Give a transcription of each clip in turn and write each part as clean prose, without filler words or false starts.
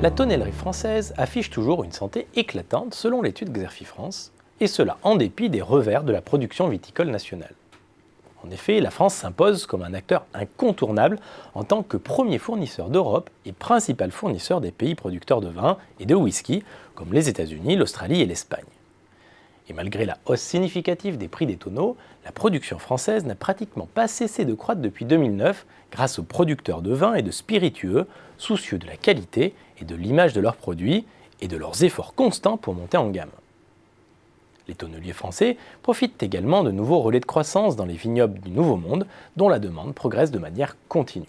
La tonnellerie française affiche toujours une santé éclatante selon l'étude Xerfi-France, et cela en dépit des revers de la production viticole nationale. En effet, la France s'impose comme un acteur incontournable en tant que premier fournisseur d'Europe et principal fournisseur des pays producteurs de vin et de whisky, comme les États-Unis, l'Australie et l'Espagne. Et malgré la hausse significative des prix des tonneaux, la production française n'a pratiquement pas cessé de croître depuis 2009 grâce aux producteurs de vins et de spiritueux, soucieux de la qualité et de l'image de leurs produits et de leurs efforts constants pour monter en gamme. Les tonneliers français profitent également de nouveaux relais de croissance dans les vignobles du Nouveau Monde, dont la demande progresse de manière continue.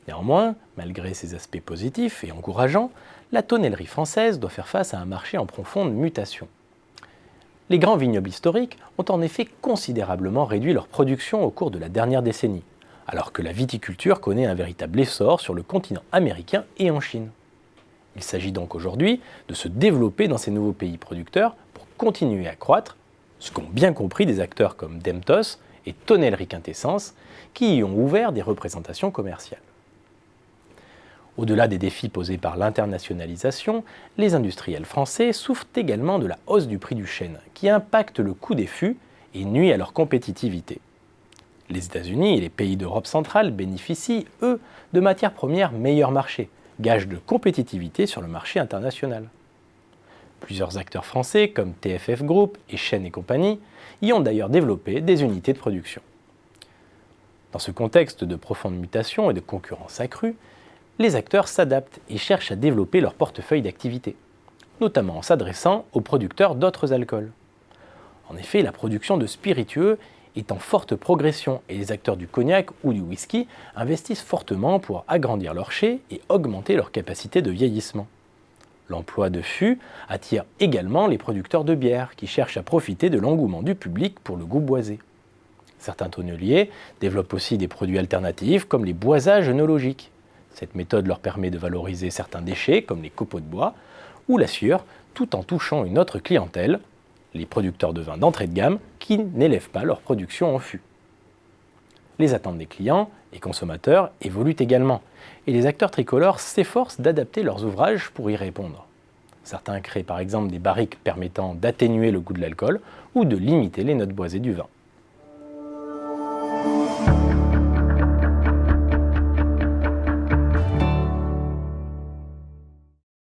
Néanmoins, malgré ces aspects positifs et encourageants, la tonnellerie française doit faire face à un marché en profonde mutation. Les grands vignobles historiques ont en effet considérablement réduit leur production au cours de la dernière décennie, alors que la viticulture connaît un véritable essor sur le continent américain et en Chine. Il s'agit donc aujourd'hui de se développer dans ces nouveaux pays producteurs pour continuer à croître, ce qu'ont bien compris des acteurs comme Demtos et Tonnellerie Quintessence, qui y ont ouvert des représentations commerciales. Au-delà des défis posés par l'internationalisation, les industriels français souffrent également de la hausse du prix du chêne, qui impacte le coût des fûts et nuit à leur compétitivité. Les États-Unis et les pays d'Europe centrale bénéficient, eux, de matières premières meilleur marché, gage de compétitivité sur le marché international. Plusieurs acteurs français, comme TFF Group et Chênes et compagnie, y ont d'ailleurs développé des unités de production. Dans ce contexte de profonde mutation et de concurrence accrue, les acteurs s'adaptent et cherchent à développer leur portefeuille d'activités, notamment en s'adressant aux producteurs d'autres alcools. En effet, la production de spiritueux est en forte progression et les acteurs du cognac ou du whisky investissent fortement pour agrandir leur chai et augmenter leur capacité de vieillissement. L'emploi de fûts attire également les producteurs de bière qui cherchent à profiter de l'engouement du public pour le goût boisé. Certains tonneliers développent aussi des produits alternatifs comme les boisages œnologiques. Cette méthode leur permet de valoriser certains déchets comme les copeaux de bois ou la sciure tout en touchant une autre clientèle, les producteurs de vins d'entrée de gamme qui n'élèvent pas leur production en fût. Les attentes des clients et consommateurs évoluent également et les acteurs tricolores s'efforcent d'adapter leurs ouvrages pour y répondre. Certains créent par exemple des barriques permettant d'atténuer le goût de l'alcool ou de limiter les notes boisées du vin.